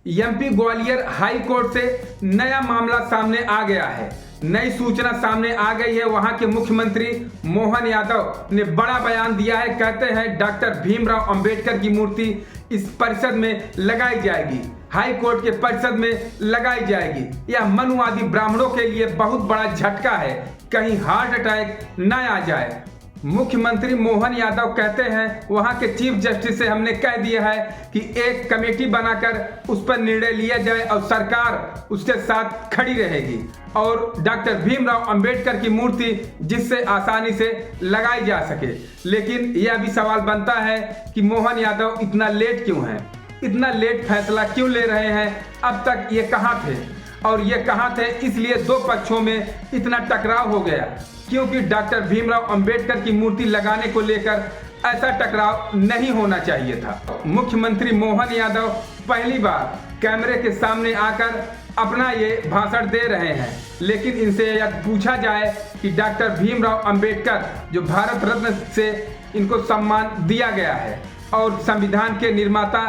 MP Gwalior high court से नया मामला सामने आ गया है। नई सूचना सामने आ गई है। वहां के मुख्यमंत्री मोहन यादव ने बड़ा बयान दिया है। कहते हैं डॉक्टर भीमराव अंबेडकर की मूर्ति इस परिषद में लगाई जाएगी, हाई कोर्ट के परिषद में लगाई जाएगी। यह मनुवादी ब्राह्मणों के लिए बहुत बड़ा झटका है, कहीं हार्ट अटैक न आ जाए। मुख्यमंत्री मोहन यादव कहते हैं वहां के चीफ जस्टिस से हमने कह दिया है कि एक कमेटी बनाकर उस पर निर्णय लिया जाए और सरकार उसके साथ खड़ी रहेगी और डॉक्टर भीमराव अंबेडकर की मूर्ति जिससे आसानी से लगाई जा सके। लेकिन यह भी सवाल बनता है कि मोहन यादव इतना लेट क्यों है, इतना लेट फैसला क्यों ले रहे हैं। अब तक ये कहाँ थे और ये कहाँ थे, इसलिए दो पक्षों में इतना टकराव हो गया, क्योंकि डॉक्टर भीमराव अंबेडकर की मूर्ति लगाने को लेकर ऐसा टकराव नहीं होना चाहिए था। मुख्यमंत्री मोहन यादव पहली बार कैमरे के सामने आकर अपना ये भाषण दे रहे हैं, लेकिन इनसे यह पूछा जाए कि डॉक्टर भीमराव अंबेडकर जो भारत रत्न से इनको सम्मान दिया गया है और संविधान के निर्माता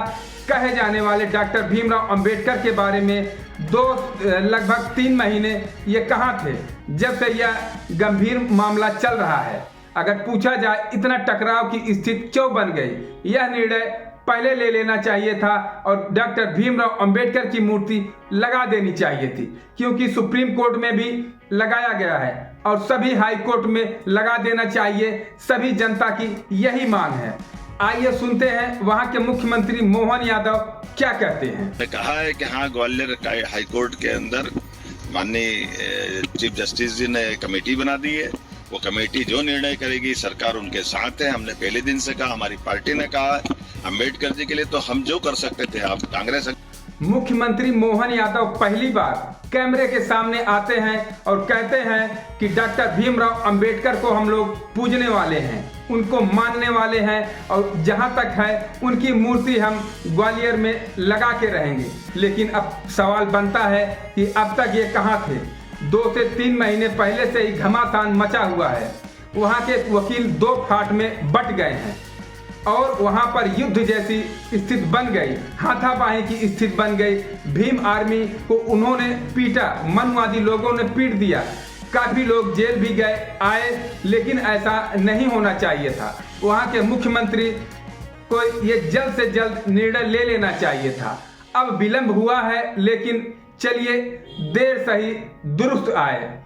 कहे जाने वाले डॉक्टर भीमराव अंबेडकर के बारे में लगभग 3 महीने ये कहाँ थे जब से यह गंभीर मामला चल रहा है। अगर पूछा जाए इतना टकराव की स्थिति क्यों बन गई, यह निर्णय पहले ले लेना चाहिए था और डॉक्टर भीमराव अंबेडकर की मूर्ति लगा देनी चाहिए थी, क्योंकि सुप्रीम कोर्ट में भी लगाया गया है और सभी हाई कोर्ट में लगा देना चाहिए। सभी जनता की यही मांग है। आइए सुनते हैं वहां के मुख्यमंत्री मोहन यादव क्या कहते हैं। कहा है कि हाँ, ग्वालियर हाई कोर्ट के अंदर माननीय चीफ जस्टिस जी ने कमेटी बना दी है। वो कमेटी जो निर्णय करेगी सरकार उनके साथ है। हमने पहले दिन से कहा, हमारी पार्टी ने कहा, अंबेडकर जी के लिए तो हम जो कर सकते थे आप कांग्रेस। मुख्यमंत्री मोहन यादव पहली बार कैमरे के सामने आते हैं और कहते हैं कि डॉक्टर भीमराव अंबेडकर को हम लोग पूजने वाले हैं, उनको मानने वाले हैं और जहां तक है उनकी मूर्ति हम ग्वालियर में लगा के रहेंगे। लेकिन अब सवाल बनता है कि अब तक ये कहां थे। 2 से 3 महीने पहले से ही घमासान मचा हुआ है। वहां के वकील 2 फाट में बट गए हैं और वहां पर युद्ध जैसी स्थिति बन गई, हाथापाई की स्थिति बन गई। भीम आर्मी को उन्होंने पीटा, मनवादी लोगों ने पीट दिया, काफी लोग जेल भी गए आए, लेकिन ऐसा नहीं होना चाहिए था। वहां के मुख्यमंत्री को ये जल्द से जल्द निर्णय ले लेना चाहिए था। अब विलंब हुआ है, लेकिन चलिए देर सही दुरुस्त आए।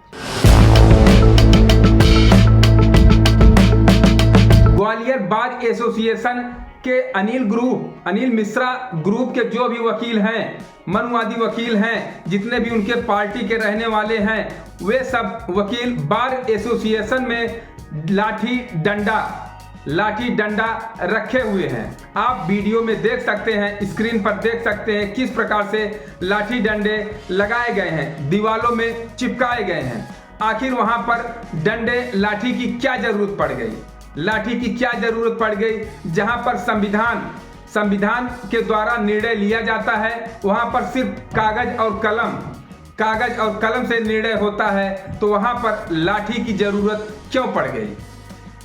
ग्वालियर बार एसोसिएशन के अनिल मिश्रा ग्रुप के जो भी वकील हैं, मनुवादी वकील हैं, जितने भी उनके पार्टी के रहने वाले हैं, वे सब वकील बार एसोसिएशन में लाठी डंडा रखे हुए हैं। आप वीडियो में देख सकते हैं, स्क्रीन पर देख सकते हैं किस प्रकार से लाठी डंडे लगाए गए हैं, दीवालों में चिपकाए गए हैं। आखिर वहां पर डंडे लाठी की क्या जरूरत पड़ गई, लाठी की क्या जरूरत पड़ गई। जहां पर संविधान के द्वारा निर्णय लिया जाता है, वहां पर सिर्फ कागज और कलम से निर्णय होता है, तो वहां पर लाठी की जरूरत क्यों पड़ गई।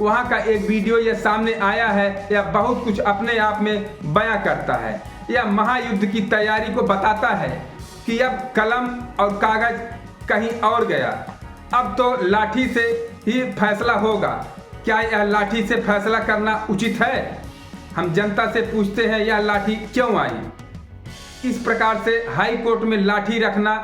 वहां का एक वीडियो यह सामने आया है, यह बहुत कुछ अपने आप में बयां करता है। यह महायुद्ध की तैयारी को बताता है कि अब कलम और कागज कहीं और गया, अब तो लाठी से ही फैसला होगा। क्या यह लाठी से फैसला करना उचित है? हम जनता से पूछते हैं, यह लाठी क्यों आई। इस प्रकार से हाई कोर्ट में लाठी रखना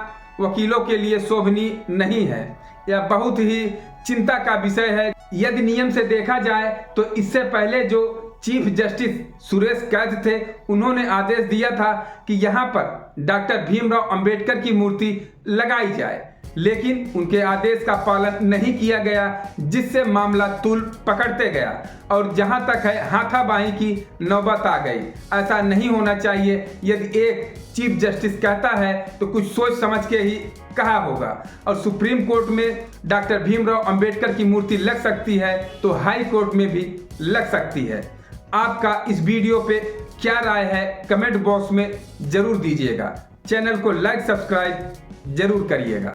वकीलों के लिए शोभनीय नहीं है। यह बहुत ही चिंता का विषय है। यदि नियम से देखा जाए तो इससे पहले जो चीफ जस्टिस सुरेश कैद थे, उन्होंने आदेश दिया था कि यहाँ पर डॉक्टर भीमराव अंबेडकर की मूर्ति लगाई जाए, लेकिन उनके आदेश का पालन नहीं किया गया, जिससे मामला तूल पकड़ते गया और जहां तक है हाथापाई की नौबत आ गई। ऐसा नहीं होना चाहिए। यदि एक चीफ जस्टिस कहता है तो कुछ सोच समझ के ही कहा होगा। और सुप्रीम कोर्ट में डॉक्टर भीमराव अंबेडकर की मूर्ति लग सकती है तो हाई कोर्ट में भी लग सकती है। आपका इस वीडियो पे क्या राय है, कमेंट बॉक्स में जरूर दीजिएगा। चैनल को लाइक सब्सक्राइब जरूर करिएगा।